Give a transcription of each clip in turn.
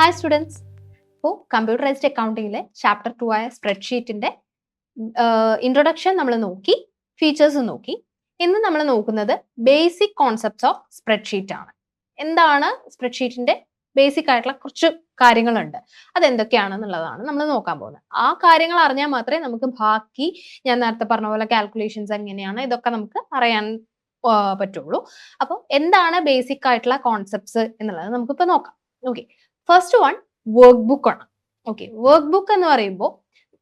Hi students. ഇപ്പോൾ computerised അക്കൗണ്ടിങ്ങിലെ chapter 2 ആയ സ്പ്രെഡ്ഷീറ്റിന്റെ introduction നമ്മൾ നോക്കി, ഫീച്ചേഴ്സ് നോക്കി. ഇന്ന് നമ്മൾ നോക്കുന്നത് ബേസിക് കോൺസെപ്റ്റ്സ് ഓഫ് സ്പ്രെഡ്ഷീറ്റ് ആണ്. എന്താണ് സ്പ്രെഡ്ഷീറ്റിന്റെ ബേസിക് ആയിട്ടുള്ള കുറച്ച് കാര്യങ്ങളുണ്ട്, അതെന്തൊക്കെയാണെന്നുള്ളതാണ് നമ്മൾ നോക്കാൻ പോകുന്നത്. ആ കാര്യങ്ങൾ അറിഞ്ഞാൽ മാത്രമേ നമുക്ക് ബാക്കി ഞാൻ നേരത്തെ പറഞ്ഞ പോലെ കാൽക്കുലേഷൻസ് എങ്ങനെയാണ് ഇതൊക്കെ നമുക്ക് അറിയാൻ പറ്റുള്ളൂ. അപ്പോൾ എന്താണ് ബേസിക് ആയിട്ടുള്ള കോൺസെപ്റ്റ്സ് എന്നുള്ളത് നമുക്കിപ്പോൾ നോക്കാം. Okay, first one work book ആണ്. ഓക്കെ, വർക്ക് ബുക്ക് എന്ന് പറയുമ്പോൾ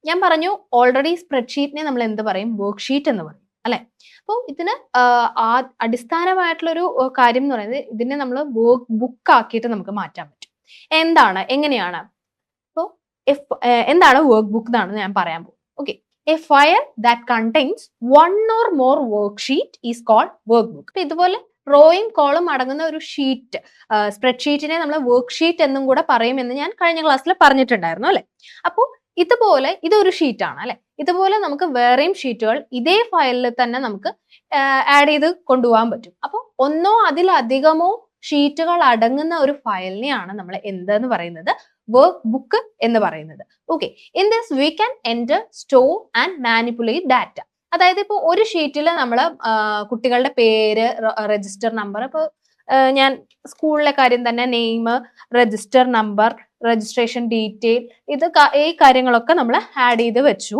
ഞാൻ പറഞ്ഞു ഓൾറെഡി സ്പ്രെഡ്ഷീറ്റിനെ നമ്മൾ എന്ത് പറയും, വർക്ക് ഷീറ്റ് എന്ന് പറയും അല്ലെ. അപ്പോൾ ഇതിന് അടിസ്ഥാനമായിട്ടുള്ളൊരു കാര്യം എന്ന് പറയുന്നത് ഇതിനെ നമ്മൾ വർക്ക് ബുക്ക് ആക്കിയിട്ട് നമുക്ക് മാറ്റാൻ പറ്റും. എങ്ങനെയാണ് അപ്പോൾ എന്താണ് വർക്ക് ബുക്ക് എന്നാണ് ഞാൻ പറയാൻ പോകുന്നത്. Okay, a file that contains one or more worksheet is called workbook. അപ്പൊ ഇതുപോലെ റോയും കോളും അടങ്ങുന്ന ഒരു ഷീറ്റ്, സ്പ്രെഡ്ഷീറ്റിനെ നമ്മൾ വർക്ക് ഷീറ്റ് എന്നും കൂടെ പറയുമെന്ന് ഞാൻ കഴിഞ്ഞ ക്ലാസ്സിൽ പറഞ്ഞിട്ടുണ്ടായിരുന്നു അല്ലെ. അപ്പോൾ ഇതുപോലെ ഇതൊരു ഷീറ്റ് ആണ് അല്ലെ. ഇതുപോലെ നമുക്ക് വേറെയും ഷീറ്റുകൾ ഇതേ ഫയലിൽ തന്നെ നമുക്ക് ആഡ് ചെയ്ത് കൊണ്ടുപോകാൻ പറ്റും. അപ്പോൾ ഒന്നോ അതിലധികമോ ഷീറ്റുകൾ അടങ്ങുന്ന ഒരു ഫയലിനെയാണ് നമ്മൾ എന്തെന്ന് പറയുന്നത്, വർക്ക് ബുക്ക് എന്ന് പറയുന്നത്. Okay, in this we can enter, store and manipulate data. അതായത് ഇപ്പോൾ ഒരു ഷീറ്റിൽ നമ്മൾ കുട്ടികളുടെ പേര്, രജിസ്റ്റർ നമ്പർ, ഇപ്പോൾ ഞാൻ സ്കൂളിലെ കാര്യം തന്നെ name, register number, registration detail, ഈ കാര്യങ്ങളൊക്കെ നമ്മൾ ആഡ് ചെയ്ത് വെച്ചു.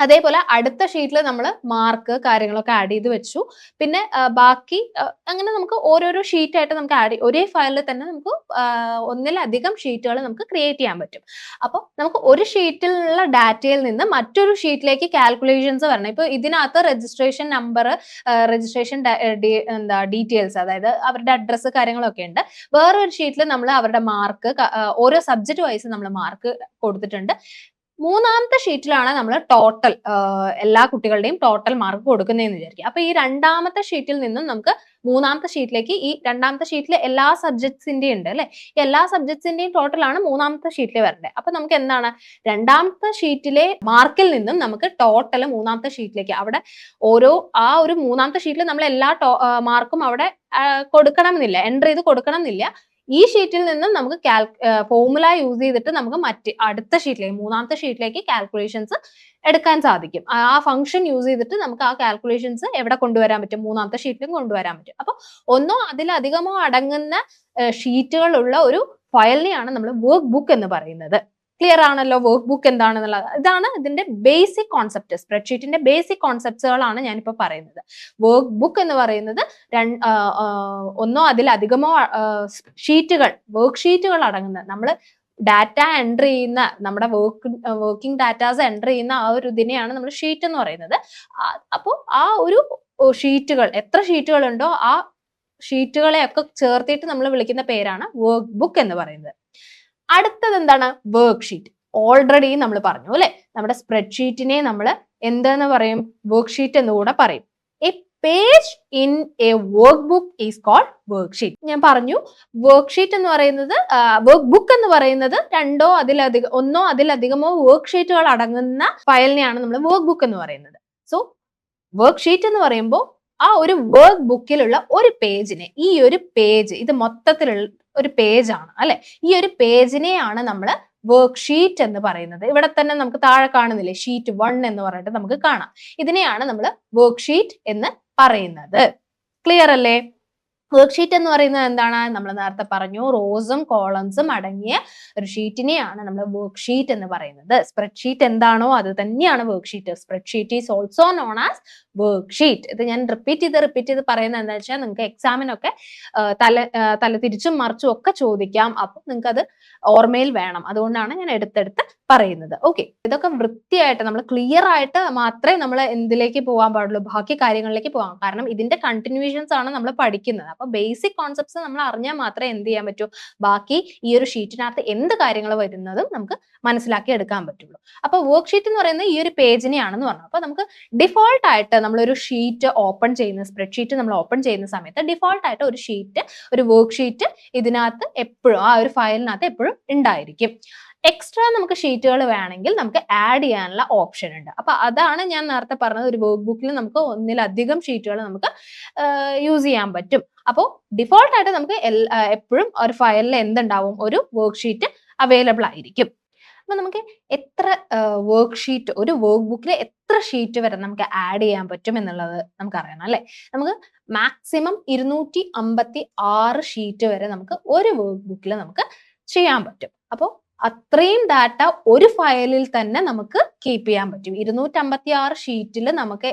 അതേപോലെ അടുത്ത ഷീറ്റിൽ നമ്മൾ മാർക്ക് കാര്യങ്ങളൊക്കെ ആഡ് ചെയ്ത് വെച്ചു. പിന്നെ ബാക്കി അങ്ങനെ നമുക്ക് ഓരോരോ ഷീറ്റായിട്ട് നമുക്ക് ഒരേ ഫയലിൽ തന്നെ നമുക്ക് ഒന്നിലധികം ഷീറ്റുകൾ നമുക്ക് ക്രിയേറ്റ് ചെയ്യാൻ പറ്റും. അപ്പോൾ നമുക്ക് ഒരു ഷീറ്റിലുള്ള ഡാറ്റയിൽ നിന്ന് മറ്റൊരു ഷീറ്റിലേക്ക് കാൽക്കുലേഷൻസ് വരണം. ഇപ്പോൾ ഇതിനകത്ത് രജിസ്ട്രേഷൻ നമ്പർ, രജിസ്ട്രേഷൻ ഡീറ്റെയിൽസ്, അതായത് അവരുടെ അഡ്രസ്സ് കാര്യങ്ങളൊക്കെ ഉണ്ട്. വേറൊരു ഷീറ്റിൽ നമ്മൾ അവരുടെ മാർക്ക്, ഓരോ സബ്ജക്റ്റ് വൈസ് നമ്മൾ മാർക്ക് കൊടുത്തിട്ടുണ്ട്. മൂന്നാമത്തെ ഷീറ്റിലാണ് നമ്മൾ ടോട്ടൽ എല്ലാ കുട്ടികളുടെയും ടോട്ടൽ മാർക്ക് കൊടുക്കുന്നതെന്ന് വിചാരിക്കുക. അപ്പൊ ഈ രണ്ടാമത്തെ ഷീറ്റിൽ നിന്നും നമുക്ക് മൂന്നാമത്തെ ഷീറ്റിലേക്ക്, ഈ രണ്ടാമത്തെ ഷീറ്റിലെ എല്ലാ സബ്ജക്ട്സിന്റെയും ഉണ്ട് അല്ലെ, എല്ലാ സബ്ജക്ട്സിന്റെയും ടോട്ടലാണ് മൂന്നാമത്തെ ഷീറ്റിൽ വരേണ്ടത്. അപ്പൊ നമുക്ക് എന്താണ്, രണ്ടാമത്തെ ഷീറ്റിലെ മാർക്കിൽ നിന്നും നമുക്ക് ടോട്ടൽ മൂന്നാമത്തെ ഷീറ്റിലേക്ക്, അവിടെ ആ ഒരു മൂന്നാമത്തെ ഷീറ്റിൽ നമ്മൾ എല്ലാ മാർക്കും അവിടെ കൊടുക്കണം എന്നില്ല, എൻ്റർ ചെയ്ത് കൊടുക്കണം എന്നില്ല. ഈ ഷീറ്റിൽ നിന്നും നമുക്ക് ഫോർമുല യൂസ് ചെയ്തിട്ട് നമുക്ക് അടുത്ത ഷീറ്റിലേക്ക്, മൂന്നാമത്തെ ഷീറ്റിലേക്ക് കാൽക്കുലേഷൻസ് എടുക്കാൻ സാധിക്കും. ആ ഫംഗ്ഷൻ യൂസ് ചെയ്തിട്ട് നമുക്ക് ആ കാൽക്കുലേഷൻസ് എവിടെ കൊണ്ടുവരാൻ പറ്റും, മൂന്നാമത്തെ ഷീറ്റിലും കൊണ്ടുവരാൻ പറ്റും. അപ്പൊ ഒന്നോ അതിലധികമോ അടങ്ങുന്ന ഷീറ്റുകളുള്ള ഒരു ഫയലിനെയാണ് നമ്മൾ വർക്ക് ബുക്ക് എന്ന് പറയുന്നത്. ക്ലിയർ ആണല്ലോ വർക്ക് ബുക്ക് എന്താണെന്നുള്ളത്? ഇതാണ് ഇതിന്റെ ബേസിക് കോൺസെപ്റ്റ്. സ്പ്രെഡ്ഷീറ്റിന്റെ ബേസിക് കോൺസെപ്റ്റുകളാണ് ഞാനിപ്പോൾ പറയുന്നത്. വർക്ക് ബുക്ക് എന്ന് പറയുന്നത് ഒന്നോ അതിലധികമോ വർക്ക് ഷീറ്റുകൾ അടങ്ങുന്ന, നമ്മൾ ഡാറ്റ എൻ്റർ ചെയ്യുന്ന, നമ്മുടെ വർക്കിംഗ് ഡാറ്റാസ് എൻ്റർ ചെയ്യുന്ന ആ ഒരു ഇതിനെയാണ് നമ്മൾ ഷീറ്റ് എന്ന് പറയുന്നത്. അപ്പോൾ ആ ഒരു ഷീറ്റുകൾ, എത്ര ഷീറ്റുകൾ ഉണ്ടോ ആ ഷീറ്റുകളെ ഒക്കെ ചേർത്തിട്ട് നമ്മൾ വിളിക്കുന്ന പേരാണ് വർക്ക് ബുക്ക് എന്ന് പറയുന്നത്. അടുത്തത് എന്താണ്, വർക്ക് ഷീറ്റ്. ഓൾറെഡി നമ്മൾ പറഞ്ഞു അല്ലെ, നമ്മുടെ സ്പ്രെഡ്ഷീറ്റിനെ നമ്മൾ എന്തെന്ന് പറയും, വർക്ക് ഷീറ്റ് എന്ന് കൂടെ പറയും. A page in a workbook is called worksheet. ഞാൻ പറഞ്ഞു വർക്ക് ഷീറ്റ് എന്ന് പറയുന്നത്, വർക്ക് ബുക്ക് എന്ന് പറയുന്നത് ഒന്നോ അതിലധികമോ വർക്ക് ഷീറ്റുകൾ അടങ്ങുന്ന ഫയലിനെയാണ് നമ്മൾ വർക്ക് ബുക്ക് എന്ന് പറയുന്നത്. സോ വർക്ക് ഷീറ്റ് എന്ന് പറയുമ്പോൾ ആ ഒരു വർക്ക് ബുക്കിലുള്ള ഒരു പേജിനെ, ഈ ഒരു പേജ്, ഇത് മൊത്തത്തിലുള്ള ഒരു പേജാണ് അല്ലെ, ഈ ഒരു പേജിനെയാണ് നമ്മൾ വർക്ക് ഷീറ്റ് എന്ന് പറയുന്നത്. ഇവിടെ തന്നെ നമുക്ക് താഴെ കാണുന്നില്ലേ, ഷീറ്റ് 1 എന്ന് പറഞ്ഞിട്ട് നമുക്ക് കാണാം. ഇതിനെയാണ് നമ്മൾ വർക്ക് ഷീറ്റ് എന്ന് പറയുന്നത്. ക്ലിയർ അല്ലേ? വർക്ക് ഷീറ്റ് എന്ന് പറയുന്നത് എന്താണ്, നമ്മൾ നേരത്തെ പറഞ്ഞു, റോസും കോളംസും അടങ്ങിയ ഒരു ഷീറ്റിനെയാണ് നമ്മൾ വർക്ക് ഷീറ്റ് എന്ന് പറയുന്നത്. സ്പ്രെഡ്ഷീറ്റ് എന്താണോ അത് തന്നെയാണ് work sheet. Spreadsheet is also known as work sheet. ഇത് ഞാൻ റിപ്പീറ്റ് ചെയ്ത് പറയുന്നത് എന്താ വെച്ചാൽ, നിങ്ങൾക്ക് എക്സാമിനൊക്കെ തല തിരിച്ചും മറിച്ചും ഒക്കെ ചോദിക്കാം. അപ്പൊ നിങ്ങൾക്ക് അത് ഓർമ്മയിൽ വേണം, അതുകൊണ്ടാണ് ഞാൻ എടുത്തെടുത്ത് പറയുന്നത്. ഓക്കെ, ഇതൊക്കെ വൃത്തിയായിട്ട് നമ്മൾ ക്ലിയർ ആയിട്ട് മാത്രമേ നമ്മൾ എന്തിലേക്ക് പോകാൻ പാടുള്ളൂ, ബാക്കി കാര്യങ്ങളിലേക്ക് പോകാം. കാരണം ഇതിന്റെ കണ്ടിന്യൂഷൻസ് ആണ് നമ്മൾ പഠിക്കുന്നത്. അപ്പൊ ബേസിക് കോൺസെപ്റ്റ്സ് നമ്മൾ അറിഞ്ഞാൽ മാത്രമേ എന്ത് ചെയ്യാൻ പറ്റൂ, ബാക്കി ഈ ഒരു ഷീറ്റിനകത്ത് എന്ത് കാര്യങ്ങൾ വരുന്നതും നമുക്ക് മനസ്സിലാക്കി എടുക്കാൻ പറ്റുള്ളൂ. അപ്പൊ വർക്ക് ഷീറ്റ് എന്ന് പറയുന്നത് ഈ ഒരു പേജിനെയാണെന്ന് പറഞ്ഞു. അപ്പൊ നമുക്ക് ഡിഫോൾട്ട് ആയിട്ട് നമ്മളൊരു ഷീറ്റ് ഓപ്പൺ ചെയ്യുന്ന, സ്പ്രെഡ്ഷീറ്റ് നമ്മൾ ഓപ്പൺ ചെയ്യുന്ന സമയത്ത് ഡിഫോൾട്ട് ആയിട്ട് ഒരു വർക്ക് ഷീറ്റ് ഇതിനകത്ത് എപ്പോഴും, ആ ഒരു ഫയലിനകത്ത് എപ്പോഴും ഉണ്ടായിരിക്കും. എക്സ്ട്രാ നമുക്ക് ഷീറ്റുകൾ വേണമെങ്കിൽ നമുക്ക് ആഡ് ചെയ്യാനുള്ള ഓപ്ഷൻ ഉണ്ട്. അപ്പൊ അതാണ് ഞാൻ നേരത്തെ പറഞ്ഞത്, ഒരു വർക്ക് ബുക്കിൽ നമുക്ക് ഒന്നിലധികം ഷീറ്റുകൾ നമുക്ക് യൂസ് ചെയ്യാൻ പറ്റും. അപ്പോൾ ഡിഫോൾട്ട് ആയിട്ട് നമുക്ക് എപ്പോഴും ഒരു ഫയലിൽ എന്തുണ്ടാവും, ഒരു വർക്ക് ഷീറ്റ് അവൈലബിൾ ആയിരിക്കും. അപ്പൊ നമുക്ക് എത്ര വർക്ക് ഷീറ്റ്, ഒരു വർക്ക് ബുക്കിൽ എത്ര ഷീറ്റ് വരെ നമുക്ക് ആഡ് ചെയ്യാൻ പറ്റും എന്നുള്ളത് നമുക്ക് അറിയണം അല്ലെ. നമുക്ക് മാക്സിമം 256 ഷീറ്റ് വരെ നമുക്ക് ഒരു വർക്ക് ബുക്കിൽ നമുക്ക് ചെയ്യാൻ പറ്റും. അപ്പോൾ അത്രയും ഡാറ്റ ഒരു ഫയലിൽ തന്നെ നമുക്ക് കീപ്പ് ചെയ്യാൻ പറ്റും. 256 ഷീറ്റിൽ നമുക്ക്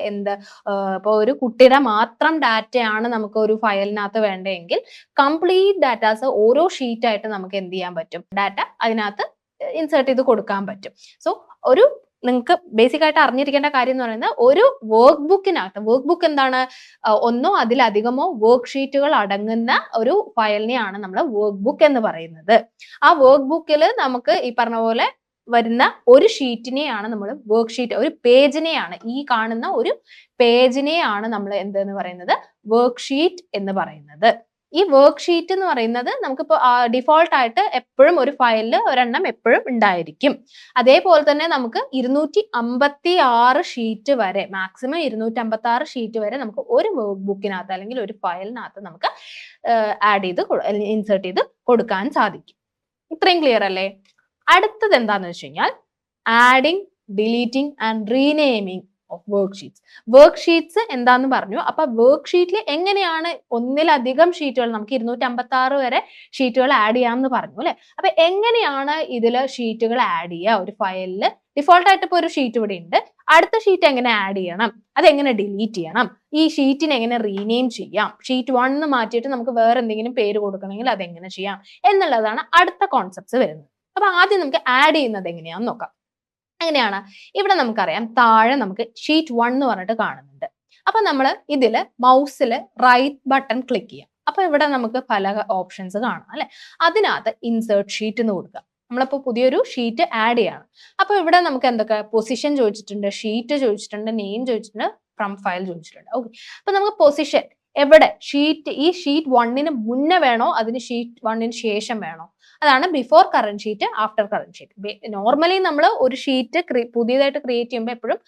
ഇപ്പോൾ ഒരു കുട്ടിയുടെ മാത്രം ഡാറ്റയാണ് നമുക്ക് ഒരു ഫയലിനകത്ത് വേണ്ടതെങ്കിൽ കംപ്ലീറ്റ് ഡാറ്റാസ് ഓരോ ഷീറ്റായിട്ട് നമുക്ക് എന്ത് ചെയ്യാൻ പറ്റും, ഡാറ്റ അതിനകത്ത് ഇൻസേർട്ട് ചെയ്ത് കൊടുക്കാൻ പറ്റും. സോ നിങ്ങൾക്ക് ബേസിക് ആയിട്ട് അറിഞ്ഞിരിക്കേണ്ട കാര്യം എന്ന് പറയുന്നത്, ഒരു വർക്ക് ബുക്കിനകത്ത്, വർക്ക് ബുക്ക് എന്താണ്, ഒന്നോ അതിലധികമോ വർക്ക് ഷീറ്റുകൾ അടങ്ങുന്ന ഒരു ഫയലിനെയാണ് നമ്മൾ വർക്ക് ബുക്ക് എന്ന് പറയുന്നത്. ആ വർക്ക് ബുക്കിൽ നമുക്ക് ഈ പറഞ്ഞ പോലെ വരുന്ന ഒരു ഷീറ്റിനെയാണ് നമ്മൾ വർക്ക് ഷീറ്റ്, ഒരു പേജിനെയാണ്, ഈ കാണുന്ന ഒരു പേജിനെയാണ് നമ്മൾ എന്തെന്ന് പറയുന്നത്, വർക്ക് ഷീറ്റ് എന്ന് പറയുന്നത്. ഈ വർക്ക് ഷീറ്റ് എന്ന് പറയുന്നത് നമുക്കിപ്പോൾ ഡിഫോൾട്ട് ആയിട്ട് എപ്പോഴും ഒരു ഫയലിൽ ഒരെണ്ണം എപ്പോഴും ഉണ്ടായിരിക്കും. അതേപോലെ തന്നെ നമുക്ക് 256 ഷീറ്റ് വരെ, മാക്സിമം 256 ഷീറ്റ് വരെ നമുക്ക് ഒരു വർക്ക് ബുക്കിനകത്ത് അല്ലെങ്കിൽ ഒരു ഫയലിനകത്ത് നമുക്ക് ആഡ് ചെയ്ത് ഇൻസേർട്ട് ചെയ്ത് കൊടുക്കാൻ സാധിക്കും. ഇത്രയും ക്ലിയർ അല്ലേ? അടുത്തത് എന്താന്ന് വെച്ച് കഴിഞ്ഞാൽ adding, deleting and renaming of worksheets. Worksheets എന്താന്ന് പറഞ്ഞു. അപ്പൊ വർക്ക് ഷീറ്റിൽ എങ്ങനെയാണ് ഒന്നിലധികം ഷീറ്റുകൾ, നമുക്ക് 256 വരെ ഷീറ്റുകൾ ആഡ് ചെയ്യാമെന്ന് പറഞ്ഞു അല്ലെ. അപ്പൊ എങ്ങനെയാണ് ഇതില് ഷീറ്റുകൾ ആഡ് ചെയ്യുക ഒരു ഫയലിൽ? ഡിഫോൾട്ട് ആയിട്ട് ഇപ്പോൾ ഒരു ഷീറ്റ് ഇവിടെ ഉണ്ട്, അടുത്ത ഷീറ്റ് എങ്ങനെ ആഡ് ചെയ്യണം, അതെങ്ങനെ ഡിലീറ്റ് ചെയ്യണം, ഈ ഷീറ്റിനെ എങ്ങനെ റീനെയിം ചെയ്യാം, ഷീറ്റ് 1 മാറ്റിയിട്ട് നമുക്ക് വേറെ എന്തെങ്കിലും പേര് കൊടുക്കണമെങ്കിൽ അതെങ്ങനെ ചെയ്യാം എന്നുള്ളതാണ് അടുത്ത കോൺസെപ്റ്റ്സ് വരുന്നത്. അപ്പൊ ആദ്യം നമുക്ക് ആഡ് ചെയ്യുന്നത് എങ്ങനെയാന്ന് നോക്കാം. എങ്ങനെയാണ്? ഇവിടെ നമുക്കറിയാം, താഴെ നമുക്ക് ഷീറ്റ് 1 എന്ന് പറഞ്ഞിട്ട് കാണുന്നുണ്ട്. അപ്പൊ നമ്മൾ ഇതിൽ മൗസിൽ റൈറ്റ് ബട്ടൺ ക്ലിക്ക് ചെയ്യാം. അപ്പൊ ഇവിടെ നമുക്ക് പല ഓപ്ഷൻസ് കാണാം അല്ലെ. അതിനകത്ത് ഇൻസേർട്ട് ഷീറ്റ് എന്ന് കൊടുക്കുക. നമ്മളിപ്പോൾ പുതിയൊരു ഷീറ്റ് ആഡ് ചെയ്യാണ്. അപ്പൊ ഇവിടെ നമുക്ക് എന്തൊക്കെ പൊസിഷൻ ചോദിച്ചിട്ടുണ്ട്, ഷീറ്റ് ചോദിച്ചിട്ടുണ്ട്, നെയിം ചോദിച്ചിട്ടുണ്ട്, ഫ്രം ഫയൽ ചോദിച്ചിട്ടുണ്ട്. ഓക്കെ, അപ്പൊ നമുക്ക് പൊസിഷൻ എവിടെ, ഈ ഷീറ്റ് 1 മുന്നേ വേണോ അതിന് ഷീറ്റ് 1 ശേഷം വേണോ, അതാണ് before current sheet, after current sheet. Normally നമ്മൾ ഒരു ഷീറ്റ് പുതിയതായിട്ട് ക്രിയേറ്റ് ചെയ്യുമ്പോൾ എപ്പോഴും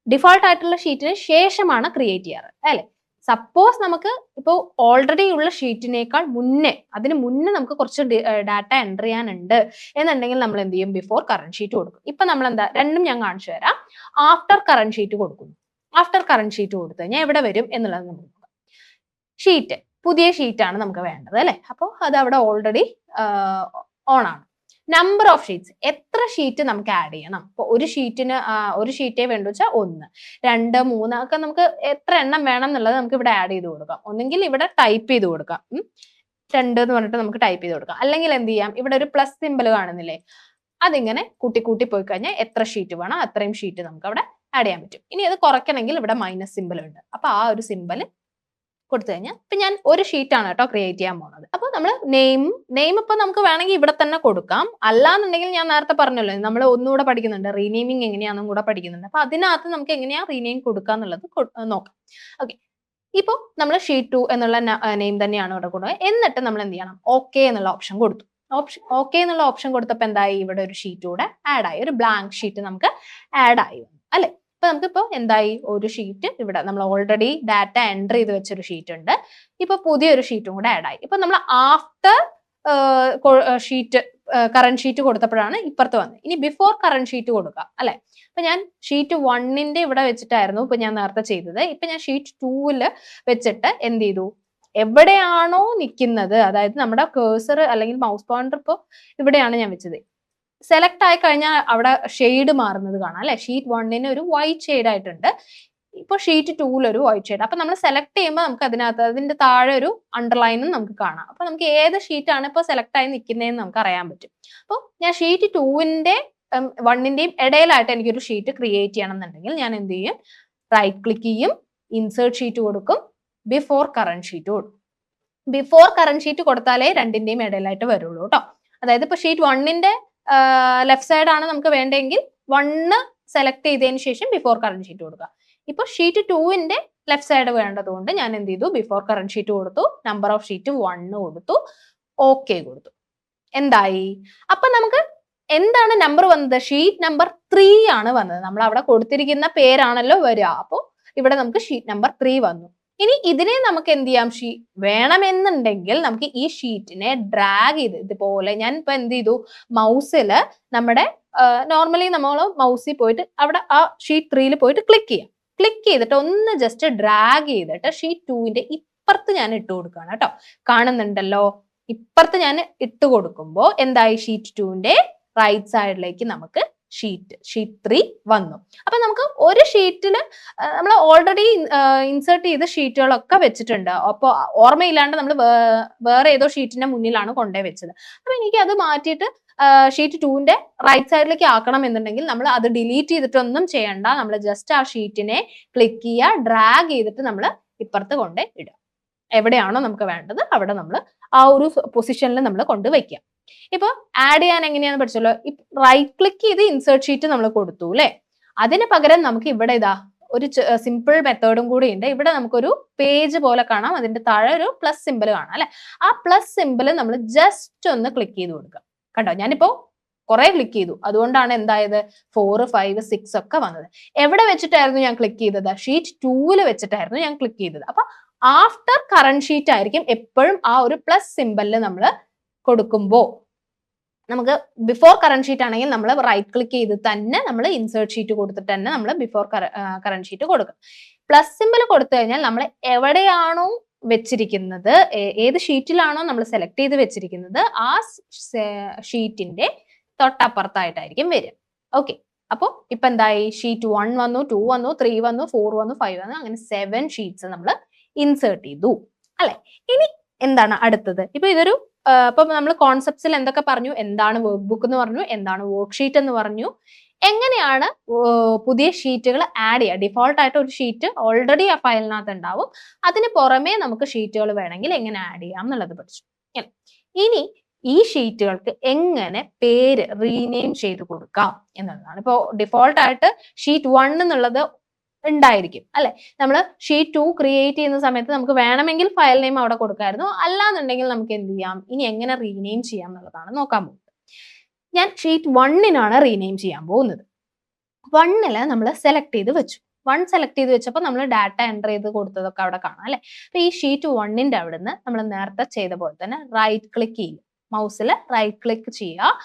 ഡിഫോൾട്ട് ആയിട്ടുള്ള ഷീറ്റിന് ശേഷമാണ് ക്രിയേറ്റ് ചെയ്യാറ് അല്ലെ. സപ്പോസ് നമുക്ക് ഇപ്പോൾ ഓൾറെഡി ഉള്ള ഷീറ്റിനേക്കാൾ മുന്നേ, അതിന് മുന്നേ നമുക്ക് കുറച്ച് ഡാറ്റ എൻ്റർ ചെയ്യാനുണ്ട് എന്നുണ്ടെങ്കിൽ നമ്മൾ എന്ത് ചെയ്യും, ബിഫോർ കറന്റ് ഷീറ്റ് കൊടുക്കും. ഇപ്പൊ നമ്മൾ എന്താ, രണ്ടും ഞാൻ കാണിച്ചു തരാം. ആഫ്റ്റർ കറന്റ് ഷീറ്റ് കൊടുക്കുന്നു. ആഫ്റ്റർ കറന്റ് ഷീറ്റ് കൊടുത്തു കഴിഞ്ഞാൽ എവിടെ വരും എന്നുള്ളത് നമുക്ക് നോക്കാം. ഷീറ്റ്, പുതിയ ഷീറ്റാണ് നമുക്ക് വേണ്ടത് അല്ലെ. അപ്പോൾ അത് അവിടെ ഓൾറെഡി ഓൺ ആണ്. നമ്പർ ഓഫ് ഷീറ്റ്സ്, എത്ര ഷീറ്റ് നമുക്ക് ആഡ് ചെയ്യണം. ഇപ്പോൾ ഒരു ഷീറ്റിന് ഒരു ഷീറ്റേ വേണ്ടു വെച്ചാൽ 1, 2, 3 ഒക്കെ നമുക്ക് എത്ര എണ്ണം വേണം എന്നുള്ളത് നമുക്ക് ഇവിടെ ആഡ് ചെയ്ത് കൊടുക്കാം. ഒന്നെങ്കിൽ ഇവിടെ ടൈപ്പ് ചെയ്ത് കൊടുക്കാം, 2 എന്ന് പറഞ്ഞിട്ട് നമുക്ക് ടൈപ്പ് ചെയ്ത് കൊടുക്കാം. അല്ലെങ്കിൽ എന്ത് ചെയ്യാം, ഇവിടെ ഒരു പ്ലസ് സിമ്പിൾ കാണുന്നില്ലേ, അതിങ്ങനെ കൂട്ടി കൂട്ടി പോയി കഴിഞ്ഞാൽ എത്ര ഷീറ്റ് വേണം അത്രയും ഷീറ്റ് നമുക്ക് അവിടെ ആഡ് ചെയ്യാൻ പറ്റും. ഇനി അത് കുറയ്ക്കണമെങ്കിൽ ഇവിടെ മൈനസ് സിമ്പിൾ ഉണ്ട്. അപ്പൊ ആ ഒരു സിമ്പിൾ കൊടുത്തു കഴിഞ്ഞാൽ, ഇപ്പൊ ഞാൻ ഒരു ഷീറ്റാണ് കേട്ടോ ക്രിയേറ്റ് ചെയ്യാൻ പോകുന്നത്. അപ്പൊ നമ്മൾ നെയിം ഇപ്പൊ നമുക്ക് വേണമെങ്കിൽ ഇവിടെ തന്നെ കൊടുക്കാം. അല്ലാന്നുണ്ടെങ്കിൽ ഞാൻ നേരത്തെ പറഞ്ഞല്ലോ, നമ്മൾ ഒന്നുകൂടെ പഠിക്കുന്നുണ്ട്, റീനെയിമിങ് എങ്ങനെയാണെന്നും കൂടെ പഠിക്കുന്നുണ്ട്. അപ്പൊ അതിനകത്ത് നമുക്ക് എങ്ങനെയാ റീനെയിം കൊടുക്കുക എന്നുള്ളത് നോക്കാം. ഓക്കെ, ഇപ്പൊ നമ്മൾ ഷീറ്റ് 2 എന്നുള്ള നെയിം തന്നെയാണ് ഇവിടെ കൊടുക്കുക. എന്നിട്ട് നമ്മൾ എന്ത് ചെയ്യണം, ഓക്കെ എന്നുള്ള ഓപ്ഷൻ കൊടുത്തു. ഓക്കെ എന്നുള്ള ഓപ്ഷൻ കൊടുത്തപ്പോൾ എന്തായി, ഇവിടെ ഒരു ഷീറ്റ് കൂടെ ആഡ് ആയി, ഒരു ബ്ലാങ്ക് ഷീറ്റ് നമുക്ക് ആഡ് ആയി അല്ലെ. ഇപ്പൊ നമുക്കിപ്പോ എന്തായി, ഒരു ഷീറ്റ് ഇവിടെ നമ്മൾ ഓൾറെഡി ഡാറ്റ എൻ്റർ ചെയ്ത് വെച്ചൊരു ഷീറ്റ് ഉണ്ട്. ഇപ്പൊ പുതിയൊരു ഷീറ്റും കൂടെ ആഡ് ആയി. ഇപ്പൊ നമ്മൾ ആഫ്റ്റർ ഷീറ്റ് കറന്റ് ഷീറ്റ് കൊടുത്തപ്പോഴാണ് ഇപ്പുറത്ത് വന്നത്. ഇനി ബിഫോർ കറന്റ് ഷീറ്റ് കൊടുക്കാം അല്ലെ. ഇപ്പൊ ഞാൻ ഷീറ്റ് 1 ഇവിടെ വെച്ചിട്ടായിരുന്നു ഇപ്പൊ ഞാൻ നേരത്തെ ചെയ്തത്. ഇപ്പൊ ഞാൻ ഷീറ്റ് 2 വെച്ചിട്ട് എന്ത് ചെയ്തു, എവിടെയാണോ നിൽക്കുന്നത്, അതായത് നമ്മുടെ കേഴ്സർ അല്ലെങ്കിൽ മൗസ് പോയിന്റർ ഇപ്പോൾ ഇവിടെയാണ് ഞാൻ വെച്ചത്, സെലക്ട് ആയി കഴിഞ്ഞാൽ അവിടെ ഷെയ്ഡ് മാറുന്നത് കാണാം അല്ലെ. ഷീറ്റ് 1 ഒരു വൈറ്റ് ഷെയ്ഡ് ആയിട്ടുണ്ട്, ഇപ്പൊ ഷീറ്റ് 2 ഒരു വൈറ്റ് ഷെയ്ഡ്. അപ്പൊ നമ്മൾ സെലക്ട് ചെയ്യുമ്പോൾ നമുക്ക് അതിനകത്ത് അതിന്റെ താഴെ ഒരു അണ്ടർലൈനും നമുക്ക് കാണാം. അപ്പൊ നമുക്ക് ഏത് ഷീറ്റാണ് ഇപ്പൊ സെലക്ട് ആയി നിൽക്കുന്നതെന്ന് നമുക്ക് അറിയാൻ പറ്റും. അപ്പോൾ ഞാൻ ഷീറ്റ് 1ന്റെയും ഇടയിലായിട്ട് എനിക്കൊരു ഷീറ്റ് ക്രിയേറ്റ് ചെയ്യണം എന്നുണ്ടെങ്കിൽ ഞാൻ എന്ത് ചെയ്യും, റൈറ്റ് ക്ലിക്ക് ചെയ്യും, ഇൻസേർട്ട് ഷീറ്റ് കൊടുക്കും, ബിഫോർ കറന്റ് ഷീറ്റ് കൊടുക്കും. ബിഫോർ കറന്റ് ഷീറ്റ് കൊടുത്താലേ രണ്ടിന്റെയും ഇടയിലായിട്ട് വരുള്ളൂ കേട്ടോ. അതായത് ഇപ്പൊ ഷീറ്റ് 1ന്റെ ലെഫ്റ്റ് സൈഡ് ആണ് നമുക്ക് വേണ്ടെങ്കിൽ 1 സെലക്ട് ചെയ്തതിന് ശേഷം ബിഫോർ കറന്റ് ഷീറ്റ് കൊടുക്കുക. ഇപ്പൊ ഷീറ്റ് 2ന്റെ ലെഫ്റ്റ് സൈഡ് വേണ്ടതുകൊണ്ട് ഞാൻ എന്ത് ചെയ്തു, ബിഫോർ കറന്റ് ഷീറ്റ് കൊടുത്തു, നമ്പർ ഓഫ് ഷീറ്റ് 1 കൊടുത്തു, ഓക്കെ കൊടുത്തു. എന്തായി, അപ്പൊ നമുക്ക് എന്താണ് നമ്പർ വന്നത്, ഷീറ്റ് നമ്പർ 3 ആണ് വന്നത്. നമ്മൾ അവിടെ കൊടുത്തിരിക്കുന്ന പേരാണല്ലോ വരിക. അപ്പോൾ ഇവിടെ നമുക്ക് ഷീറ്റ് നമ്പർ 3 വന്നു. ഇനി ഇതിനെ നമുക്ക് എന്ത് ചെയ്യാം, വേണമെന്നുണ്ടെങ്കിൽ നമുക്ക് ഈ ഷീറ്റിനെ ഡ്രാഗ് ചെയ്ത് ഇതുപോലെ, ഞാൻ ഇപ്പൊ എന്ത് ചെയ്തു, മൗസില് നമ്മുടെ നോർമലി നമ്മൾ മൗസിൽ പോയിട്ട് അവിടെ ആ ഷീറ്റ് 3യിൽ പോയിട്ട് ക്ലിക്ക് ചെയ്യാം. ക്ലിക്ക് ചെയ്തിട്ട് ഒന്ന് ജസ്റ്റ് ഡ്രാഗ് ചെയ്തിട്ട് ഷീറ്റ് 2ന്റെ ഇപ്പുറത്ത് ഞാൻ ഇട്ട് കൊടുക്കുകയാണ് കേട്ടോ. കാണുന്നുണ്ടല്ലോ, ഇപ്പുറത്ത് ഞാൻ ഇട്ട് കൊടുക്കുമ്പോൾ എന്തായി, ഷീറ്റ് 2ന്റെ റൈറ്റ് സൈഡിലേക്ക് നമുക്ക് ഷീറ്റ് 3 വന്നു. അപ്പൊ നമുക്ക് ഒരു ഷീറ്റിൽ നമ്മൾ ഓൾറെഡി ഇൻസേർട്ട് ചെയ്ത ഷീറ്റുകളൊക്കെ വെച്ചിട്ടുണ്ട്. അപ്പോൾ ഓർമ്മയില്ലാണ്ട് നമ്മൾ വേറെ ഏതോ ഷീറ്റിന്റെ മുന്നിലാണ് കൊണ്ടുപോയി വെച്ചത്. അപ്പൊ എനിക്ക് അത് മാറ്റിയിട്ട് ഷീറ്റ് 2ന്റെ റൈറ്റ് സൈഡിലേക്ക് ആക്കണം എന്നുണ്ടെങ്കിൽ നമ്മൾ അത് ഡിലീറ്റ് ചെയ്തിട്ടൊന്നും ചെയ്യണ്ട. നമ്മൾ ജസ്റ്റ് ആ ഷീറ്റിനെ ക്ലിക്ക് ചെയ്യുക, ഡ്രാഗ് ചെയ്തിട്ട് നമ്മൾ ഇപ്പുറത്ത് കൊണ്ട് ഇടുക. എവിടെയാണോ നമുക്ക് വേണ്ടത് അവിടെ നമ്മൾ ആ ഒരു പൊസിഷനിൽ നമ്മൾ കൊണ്ടുവയ്ക്കുക. ഇപ്പൊ ആഡ് ചെയ്യാൻ എങ്ങനെയാന്ന് പഠിച്ചല്ലോ. റൈറ്റ് ക്ലിക്ക് ചെയ്ത് ഇൻസേർട്ട് ഷീറ്റ് നമ്മൾ കൊടുത്തു അല്ലെ. അതിന് പകരം നമുക്ക് ഇവിടെ ഇതാ ഒരു സിമ്പിൾ മെത്തേഡും കൂടി ഉണ്ട്. ഇവിടെ നമുക്കൊരു പേജ് പോലെ കാണാം, അതിന്റെ താഴെ ഒരു പ്ലസ് സിമ്പിൾ കാണാം അല്ലെ. ആ പ്ലസ് സിമ്പിൾ നമ്മൾ ജസ്റ്റ് ഒന്ന് ക്ലിക്ക് ചെയ്ത് കൊടുക്കുക. കണ്ടോ, ഞാനിപ്പോ കുറെ ക്ലിക്ക് ചെയ്തു, അതുകൊണ്ടാണ് എന്തായത് 4, 5, 6 ഒക്കെ വന്നത്. എവിടെ വെച്ചിട്ടായിരുന്നു ഞാൻ ക്ലിക്ക് ചെയ്തത്? ഷീറ്റ് 2ൽ വെച്ചിട്ടായിരുന്നു ഞാൻ ക്ലിക്ക് ചെയ്തത്. അപ്പൊ ആഫ്റ്റർ കറന്റ് ഷീറ്റ് ആയിരിക്കും എപ്പോഴും ആ ഒരു പ്ലസ് സിമ്പിളിൽ നമ്മൾ കൊടുക്കുമ്പോൾ. നമുക്ക് ബിഫോർ കറന്റ് ഷീറ്റ് ആണെങ്കിൽ നമ്മൾ റൈറ്റ് ക്ലിക്ക് ചെയ്ത് തന്നെ നമ്മൾ ഇൻസേർട്ട് ഷീറ്റ് കൊടുത്തിട്ട് തന്നെ നമ്മൾ ബിഫോർ കറന്റ് ഷീറ്റ് കൊടുക്കും. പ്ലസ് സിമ്പിൾ കൊടുത്തു കഴിഞ്ഞാൽ നമ്മൾ എവിടെയാണോ വെച്ചിരിക്കുന്നത്, ഏത് ഷീറ്റിലാണോ നമ്മൾ സെലക്ട് ചെയ്ത് വെച്ചിരിക്കുന്നത് ആ ഷീറ്റിന്റെ തൊട്ടപ്പുറത്തായിട്ടായിരിക്കും വരിക. ഓക്കെ, അപ്പോൾ ഇപ്പൊ എന്തായി, ഷീറ്റ് 1 വന്നു, 2 വന്നു, 3 വന്നു, 4 വന്നു, 5 വന്നു, അങ്ങനെ 7 ഷീറ്റ്സ് നമ്മൾ ഇൻസേർട്ട് ചെയ്തു അല്ലെ. ഇനി എന്താണ് അടുത്തത്? ഇപ്പൊ ഇതൊരു അപ്പൊ നമ്മൾ കോൺസെപ്റ്റ്സിൽ എന്തൊക്കെ പറഞ്ഞു, എന്താണ് വർക്ക് ബുക്ക് എന്ന് പറഞ്ഞു, എന്താണ് വർക്ക് ഷീറ്റ് എന്ന് പറഞ്ഞു, എങ്ങനെയാണ് പുതിയ ഷീറ്റുകൾ ആഡ് ചെയ്യുക. ഡിഫോൾട്ട് ആയിട്ട് ഒരു ഷീറ്റ് ഓൾറെഡി ആ ഫയലിനകത്ത് ഉണ്ടാവും, അതിന് പുറമേ നമുക്ക് ഷീറ്റുകൾ വേണമെങ്കിൽ എങ്ങനെ ആഡ് ചെയ്യാം എന്നുള്ളത് പഠിച്ചു. ഇനി ഈ ഷീറ്റുകൾക്ക് എങ്ങനെ പേര് റീനെയിം ചെയ്ത് കൊടുക്കാം എന്നുള്ളതാണ്. ഇപ്പോൾ ഡിഫോൾട്ട് ആയിട്ട് ഷീറ്റ് 1 എന്നുള്ളത് ഉണ്ടായിരിക്കും അല്ലെ. നമ്മൾ ഷീറ്റ് 2 ക്രിയേറ്റ് ചെയ്യുന്ന സമയത്ത് നമുക്ക് വേണമെങ്കിൽ ഫയൽ നെയിം അവിടെ കൊടുക്കായിരുന്നു. അല്ലാന്നുണ്ടെങ്കിൽ നമുക്ക് എന്ത് ചെയ്യാം, ഇനി എങ്ങനെ റീനെയിം ചെയ്യാം എന്നുള്ളതാണ് നോക്കാൻ പോകുന്നത്. ഞാൻ ഷീറ്റ് 1-നാണ് റീനെയിം ചെയ്യാൻ പോകുന്നത്. 1-ല് നമ്മൾ സെലക്ട് ചെയ്ത് വെച്ചു. 1 സെലക്ട് ചെയ്ത് വെച്ചപ്പോൾ നമ്മൾ ഡാറ്റ എൻ്റർ ചെയ്ത് കൊടുത്തതൊക്കെ അവിടെ കാണാം അല്ലെ. അപ്പൊ ഈ ഷീറ്റ് 1-ന്റെ അവിടെ നിന്ന് നമ്മൾ നേരത്തെ ചെയ്ത പോലെ തന്നെ റൈറ്റ് ക്ലിക്ക് ചെയ്യും, മൗസിൽ റൈറ്റ് ക്ലിക്ക് ചെയ്യുക,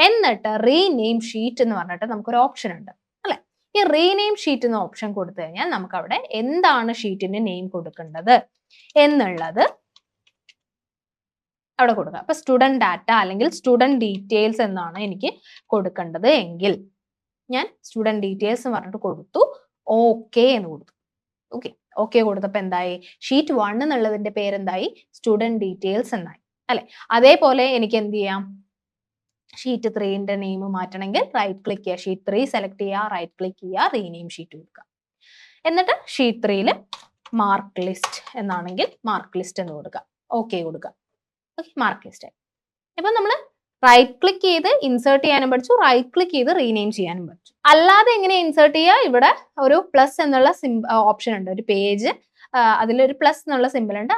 എന്നിട്ട് റീനെയിം ഷീറ്റ് എന്ന് പറഞ്ഞിട്ട് നമുക്കൊരു ഓപ്ഷൻ ഉണ്ട് അല്ലെ. ഈ റീനെയിം ഷീറ്റ് എന്ന ഓപ്ഷൻ കൊടുത്തു കഴിഞ്ഞാൽ നമുക്ക് അവിടെ എന്താണ് ഷീറ്റിന്റെ നെയിം കൊടുക്കേണ്ടത് എന്നുള്ളത് അവിടെ കൊടുക്കുക. അപ്പൊ സ്റ്റുഡന്റ് ഡാറ്റ അല്ലെങ്കിൽ സ്റ്റുഡന്റ് ഡീറ്റെയിൽസ് എന്നാണ് എനിക്ക് കൊടുക്കേണ്ടത് എങ്കിൽ ഞാൻ സ്റ്റുഡന്റ് ഡീറ്റെയിൽസ് എന്ന് പറഞ്ഞിട്ട് കൊടുത്തു, ഓക്കെ എന്ന് കൊടുത്തു. ഓക്കെ കൊടുത്തപ്പോൾ എന്തായി, ഷീറ്റ് 1 എന്നുള്ളതിന്റെ പേരെന്തായി, സ്റ്റുഡന്റ് ഡീറ്റെയിൽസ് എന്നായി അല്ലെ. അതേപോലെ എനിക്ക് എന്ത് ചെയ്യാം, ഷീറ്റ് 3ന്റെ നെയിം മാറ്റണമെങ്കിൽ റൈറ്റ് ക്ലിക്ക് ചെയ്യുക, ഷീറ്റ് 3 സെലക്ട് ചെയ്യുക, റൈറ്റ് ക്ലിക്ക് ചെയ്യുക, റീനെയിം ഷീറ്റ് കൊടുക്കുക. എന്നിട്ട് ഷീറ്റ് 3ൽ മാർക്ക് ലിസ്റ്റ് എന്നാണെങ്കിൽ മാർക്ക് ലിസ്റ്റ് എന്ന് കൊടുക്കുക, ഓക്കെ കൊടുക്കുക. ഓക്കെ, മാർക്ക് ലിസ്റ്റ് ആയി. ഇപ്പൊ നമ്മൾ റൈറ്റ് ക്ലിക്ക് ചെയ്ത് ഇൻസേർട്ട് ചെയ്യാനും പഠിച്ചു, റൈറ്റ് ക്ലിക്ക് ചെയ്ത് റീനെയിം ചെയ്യാനും പഠിച്ചു. അല്ലാതെ എങ്ങനെ ഇൻസേർട്ട് ചെയ്യുക, ഇവിടെ ഒരു പ്ലസ് എന്നുള്ള ഓപ്ഷൻ ഉണ്ട്, ഒരു പേജ്, അതിലൊരു പ്ലസ് എന്നുള്ള സിമ്പിൾ ഉണ്ട്.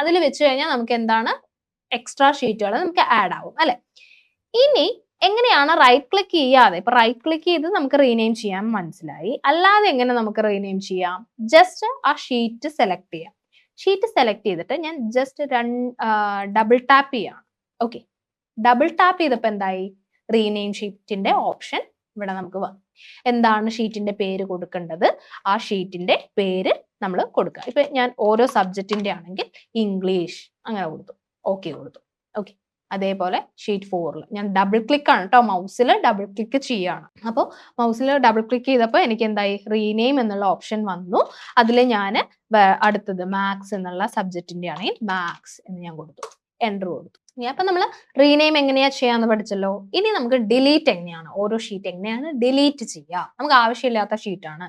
അതിൽ വെച്ച് കഴിഞ്ഞാൽ നമുക്ക് എന്താണ്, എക്സ്ട്രാ ഷീറ്റുകൾ നമുക്ക് ആഡ് ആവും അല്ലെ. ഇനി എങ്ങനെയാണ് റൈറ്റ് ക്ലിക്ക് ചെയ്യാതെ, ഇപ്പൊ റൈറ്റ് ക്ലിക്ക് ചെയ്ത് നമുക്ക് റീനെയിം ചെയ്യാൻ മനസ്സിലായി. അല്ലാതെ എങ്ങനെ നമുക്ക് റീനെയിം ചെയ്യാം, ജസ്റ്റ് ആ ഷീറ്റ് സെലക്ട് ചെയ്യാം. ഷീറ്റ് സെലക്ട് ചെയ്തിട്ട് ഞാൻ ജസ്റ്റ് ഡബിൾ ടാപ്പ് ചെയ്യാണ്. ഓക്കെ, ഡബിൾ ടാപ്പ് ചെയ്തപ്പോൾ എന്തായി, റീനെയിം ഷീറ്റിന്റെ ഓപ്ഷൻ ഇവിടെ നമുക്ക് വന്നു. എന്താണ് ഷീറ്റിന്റെ പേര് കൊടുക്കേണ്ടത്, ആ ഷീറ്റിന്റെ പേര് നമ്മൾ കൊടുക്കുക. ഇപ്പൊ ഞാൻ ഓരോ സബ്ജക്റ്റിന്റെ ആണെങ്കിൽ ഇംഗ്ലീഷ് അങ്ങനെ കൊടുത്തു, ഓക്കെ കൊടുത്തു. ഓക്കെ, അതേപോലെ ഷീറ്റ് 4-ൽ ഞാൻ ഡബിൾ ക്ലിക്ക് ആണ് കേട്ടോ, മൗസിൽ ഡബിൾ ക്ലിക്ക് ചെയ്യാണ്. അപ്പോൾ മൗസിൽ ഡബിൾ ക്ലിക്ക് ചെയ്തപ്പോൾ എനിക്ക് എന്തായി, റീനെയിം എന്നുള്ള ഓപ്ഷൻ വന്നു. അതിൽ ഞാൻ അടുത്തത് മാത്സ് എന്നുള്ള സബ്ജക്റ്റിന്റെ ആണെങ്കിൽ മാത്സ് എന്ന് ഞാൻ കൊടുത്തു, എൻ്റർ കൊടുത്തു. അപ്പൊ നമ്മൾ റീനെയിം എങ്ങനെയാ ചെയ്യാന്ന് പഠിച്ചല്ലോ. ഇനി നമുക്ക് ഡിലീറ്റ് എങ്ങനെയാണ്, ഓരോ ഷീറ്റ് എങ്ങനെയാണ് ഡിലീറ്റ് ചെയ്യുക. നമുക്ക് ആവശ്യമില്ലാത്ത ഷീറ്റാണ്,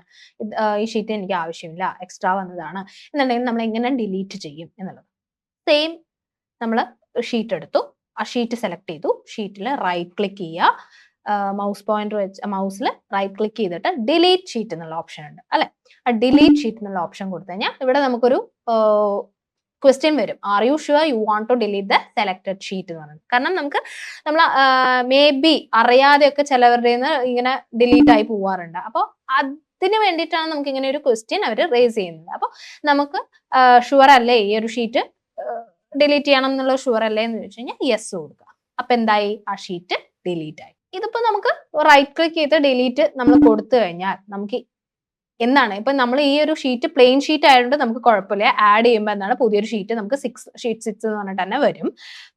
ഈ ഷീറ്റ് എനിക്ക് ആവശ്യമില്ല, എക്സ്ട്രാ വന്നതാണ് എന്നുണ്ടെങ്കിൽ നമ്മൾ എങ്ങനെ ഡിലീറ്റ് ചെയ്യും എന്നുള്ളത്. സെയിം നമ്മൾ ഷീറ്റ് എടുത്തു, ആ ഷീറ്റ് സെലക്ട് ചെയ്തു, ഷീറ്റിൽ റൈറ്റ് ക്ലിക്ക് ചെയ്യുക, മൗസ് പോയിന്റർ വെച്ച് മൗസിൽ റൈറ്റ് ക്ലിക്ക് ചെയ്തിട്ട് ഡിലീറ്റ് ഷീറ്റ് എന്നുള്ള ഓപ്ഷൻ ഉണ്ട് അല്ലെ. ആ ഡിലീറ്റ് ഷീറ്റ് എന്നുള്ള ഓപ്ഷൻ കൊടുത്തു കഴിഞ്ഞാൽ ഇവിടെ നമുക്കൊരു ക്വസ്റ്റ്യൻ വരും, are you sure you want to delete the selected sheet എന്ന് പറയുന്നത്. കാരണം നമ്മൾ മേ ബി അറിയാതെയൊക്കെ ചിലവരുടെ ഇങ്ങനെ ഡിലീറ്റ് ആയി പോവാറുണ്ട്. അപ്പോൾ അതിന് വേണ്ടിയിട്ടാണ് നമുക്ക് ഇങ്ങനെ ഒരു ക്വസ്റ്റ്യൻ അവർ റേസ് ചെയ്യുന്നത്. അപ്പോൾ നമുക്ക് ഷുവർ അല്ലേ ഈ ഒരു ഷീറ്റ് ഡിലീറ്റ് ചെയ്യണം എന്നുള്ള ഷുവർ അല്ലേ എന്ന് ചോദിച്ചു കഴിഞ്ഞാൽ യെസ് കൊടുക്കുക. അപ്പൊ എന്തായി, ആ ഷീറ്റ് ഡിലീറ്റ് ആയി. ഇതിപ്പോ നമുക്ക് റൈറ്റ് ക്ലിക്ക് ചെയ്ത് ഡിലീറ്റ് നമ്മൾ കൊടുത്തു കഴിഞ്ഞാൽ നമുക്ക് എന്താണ്, ഇപ്പൊ നമ്മൾ ഈ ഒരു ഷീറ്റ് പ്ലെയിൻ ഷീറ്റ് ആയതുകൊണ്ട് നമുക്ക് കുഴപ്പമില്ല, ആഡ് ചെയ്യുമ്പോൾ എന്താണ് പുതിയൊരു ഷീറ്റ് നമുക്ക് ഷീറ്റ് 6 എന്ന് പറഞ്ഞിട്ട് തന്നെ വരും.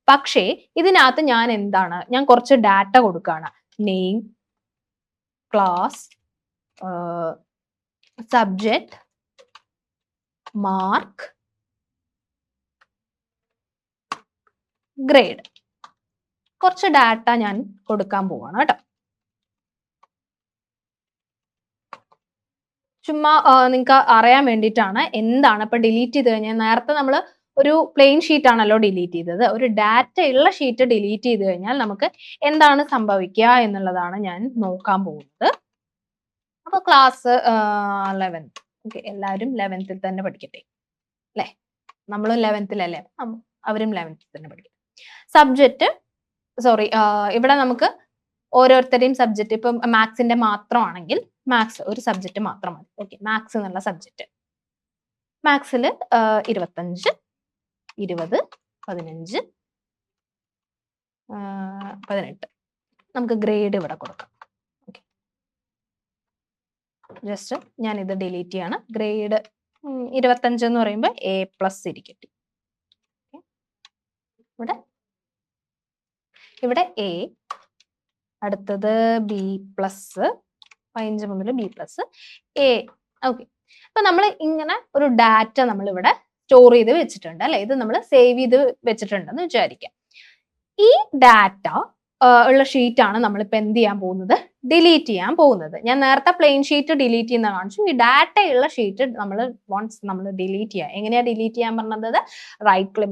പക്ഷേ ഇതിനകത്ത് ഞാൻ എന്താണ്, ഞാൻ കുറച്ച് ഡാറ്റ കൊടുക്കുകയാണ്. Name, class, subject, mark, grade, കുറച്ച് ഡാറ്റ ഞാൻ കൊടുക്കാൻ പോവാണ് കേട്ടോ. ചുമ്മാ നിങ്ങൾക്ക് അറിയാൻ വേണ്ടിയിട്ടാണ് എന്താണ് ഇപ്പൊ ഡിലീറ്റ് ചെയ്ത് കഴിഞ്ഞാൽ, നേരത്തെ നമ്മൾ ഒരു പ്ലെയിൻ ഷീറ്റ് ആണല്ലോ ഡിലീറ്റ് ചെയ്തത്, ഒരു ഡാറ്റ ഉള്ള ഷീറ്റ് ഡിലീറ്റ് ചെയ്ത് കഴിഞ്ഞാൽ നമുക്ക് എന്താണ് സംഭവിക്കുക എന്നുള്ളതാണ് ഞാൻ നോക്കാൻ പോകുന്നത്. അപ്പൊ ക്ലാസ് 11th, ഓക്കെ, എല്ലാവരും 11th തന്നെ പഠിക്കട്ടെ അല്ലെ, നമ്മളും 11th അല്ലേ, അവരും 11th തന്നെ പഠിക്കട്ടെ. സബ്ജക്റ്റ്, സോറി, ഇവിടെ നമുക്ക് ഓരോരുത്തരുടെയും സബ്ജക്റ്റ്, ഇപ്പം മാത്സിന്റെ മാത്രമാണെങ്കിൽ മാത്സ് ഒരു സബ്ജക്റ്റ് മാത്രം മതി. ഓക്കെ, മാത്സ് എന്നുള്ള സബ്ജക്റ്റ്, മാത്സിൽ 25, 20, 15, 18 നമുക്ക് ഗ്രേഡ് ഇവിടെ കൊടുക്കാം. ഓക്കെ, ജസ്റ്റ് ഞാൻ ഇത് ഡിലീറ്റ് ചെയ്യാണ്. ഗ്രേഡ് 25 എന്ന് പറയുമ്പോൾ A+ ഇരിക്കട്ടെ. ഇവിടെ A, അടുത്തത് B+, 15 മുതൽ B+, A. ഓക്കെ, അപ്പൊ നമ്മൾ ഇങ്ങനെ ഒരു ഡാറ്റ നമ്മൾ ഇവിടെ സ്റ്റോർ ചെയ്ത് വെച്ചിട്ടുണ്ട് അല്ലെ, ഇത് നമ്മൾ സേവ് ചെയ്ത് വെച്ചിട്ടുണ്ടെന്ന് വിചാരിക്കാം. ഈ ഡാറ്റ ഉള്ള ഷീറ്റ് ആണ് നമ്മളിപ്പോ എന്ത് ചെയ്യാൻ പോകുന്നത്, ഡിലീറ്റ് ചെയ്യാൻ പോകുന്നത്. ഞാൻ നേരത്തെ പ്ലെയിൻ ഷീറ്റ് ഡിലീറ്റ് ചെയ്യുന്ന കാണിച്ചു. ഈ ഡാറ്റ ഉള്ള ഷീറ്റ് നമ്മൾ ഡിലീറ്റ് ചെയ്യാം. എങ്ങനെയാ ഡിലീറ്റ് ചെയ്യാൻ പറഞ്ഞത്,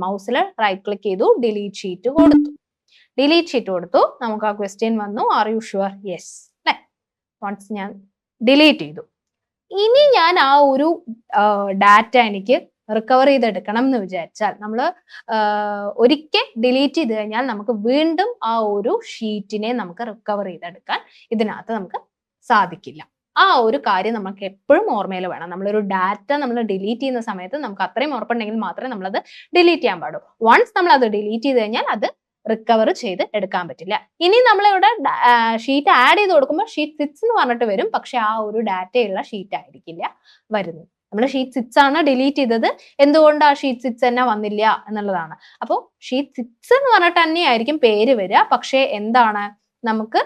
മൗസിൽ റൈറ്റ് ക്ലിക്ക് ചെയ്തു, ഡിലീറ്റ് ഷീറ്റ് കൊടുത്തു. ഡിലീറ്റ് ഷീറ്റ് കൊടുത്തു, നമുക്ക് ആ ക്വസ്റ്റ്യൻ വന്നു, ആർ യു ഷുവർ, യെസ് അല്ലെ. വൺസ് ഞാൻ ഡിലീറ്റ് ചെയ്തു. ഇനി ഞാൻ ആ ഒരു ഡാറ്റ എനിക്ക് റിക്കവർ ചെയ്തെടുക്കണം എന്ന് വിചാരിച്ചാൽ, നമ്മൾ ഒരിക്കൽ ഡിലീറ്റ് ചെയ്ത് കഴിഞ്ഞാൽ നമുക്ക് വീണ്ടും ആ ഒരു ഷീറ്റിനെ നമുക്ക് റിക്കവർ ചെയ്തെടുക്കാൻ ഇതിനകത്ത് നമുക്ക് സാധിക്കില്ല. ആ ഒരു കാര്യം നമുക്ക് എപ്പോഴും ഓർമ്മയിൽ വേണം. നമ്മളൊരു ഡാറ്റ നമ്മൾ ഡിലീറ്റ് ചെയ്യുന്ന സമയത്ത് നമുക്ക് അത്രയും ഉറപ്പുണ്ടെങ്കിൽ മാത്രമേ നമ്മളത് ഡിലീറ്റ് ചെയ്യാൻ പാടൂ. വൺസ് നമ്മൾ അത് ഡിലീറ്റ് ചെയ്ത് കഴിഞ്ഞാൽ അത് റിക്കവർ ചെയ്ത് എടുക്കാൻ പറ്റില്ല. ഇനി നമ്മളിവിടെ ഷീറ്റ് ആഡ് ചെയ്ത് കൊടുക്കുമ്പോൾ ഷീറ്റ് 6 എന്ന് പറഞ്ഞിട്ട് വരും, പക്ഷെ ആ ഒരു ഡാറ്റയുള്ള ഷീറ്റ് ആയിരിക്കില്ല വരുന്നത്. നമ്മൾ ഷീറ്റ് 6 ആണ് ഡിലീറ്റ് ചെയ്തത്, എന്തുകൊണ്ട് ആ ഷീറ്റ് 6 തന്നെ വന്നില്ല എന്നുള്ളതാണ്. അപ്പോൾ ഷീറ്റ് 6 എന്ന് പറഞ്ഞിട്ട് തന്നെയായിരിക്കും പേര് വരിക, പക്ഷേ എന്താണ്, നമുക്ക്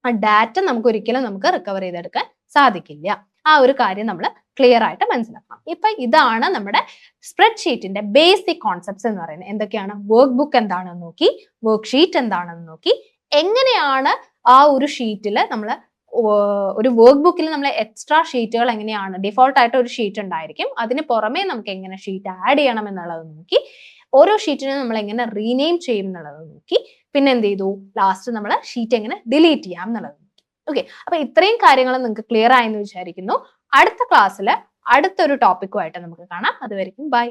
ആ ഡാറ്റ നമുക്ക് ഒരിക്കലും നമുക്ക് റിക്കവർ ചെയ്തെടുക്കാൻ സാധിക്കില്ല. ആ ഒരു കാര്യം നമ്മൾ ക്ലിയർ ആയിട്ട് മനസ്സിലാക്കണം. ഇപ്പൊ ഇതാണ് നമ്മുടെ സ്പ്രെഡ്ഷീറ്റിന്റെ ബേസിക് കോൺസെപ്റ്റ്സ് എന്ന് പറയുന്നത്. എന്തൊക്കെയാണ്, വർക്ക് ബുക്ക് എന്താണെന്ന് നോക്കി, വർക്ക് ഷീറ്റ് എന്താണെന്ന് നോക്കി, എങ്ങനെയാണ് ആ ഒരു ഷീറ്റിൽ നമ്മൾ ഒരു വർക്ക് ബുക്കിൽ നമ്മൾ എക്സ്ട്രാ ഷീറ്റുകൾ എങ്ങനെയാണ്, ഡിഫോൾട്ട് ആയിട്ട് ഒരു ഷീറ്റ് ഉണ്ടായിരിക്കും, അതിന് പുറമേ നമുക്ക് എങ്ങനെ ഷീറ്റ് ആഡ് ചെയ്യണം എന്നുള്ളത് നോക്കി, ഓരോ ഷീറ്റിനെ നമ്മൾ എങ്ങനെ റീനെയിം ചെയ്യും എന്നുള്ളത് നോക്കി, പിന്നെ എന്ത് ചെയ്തു, ലാസ്റ്റ് നമ്മൾ ഷീറ്റ് എങ്ങനെ ഡിലീറ്റ് ചെയ്യാം എന്നുള്ളത് നോക്കി. ഓക്കെ, അപ്പൊ ഇത്രയും കാര്യങ്ങൾ നിങ്ങൾക്ക് ക്ലിയർ ആയെന്ന് വിചാരിക്കുന്നു. അടുത്ത ക്ലാസ്സിൽ അടുത്തൊരു ടോപ്പിക്കുമായിട്ട് നമുക്ക് കാണാം. അതുവരെയും ബൈ.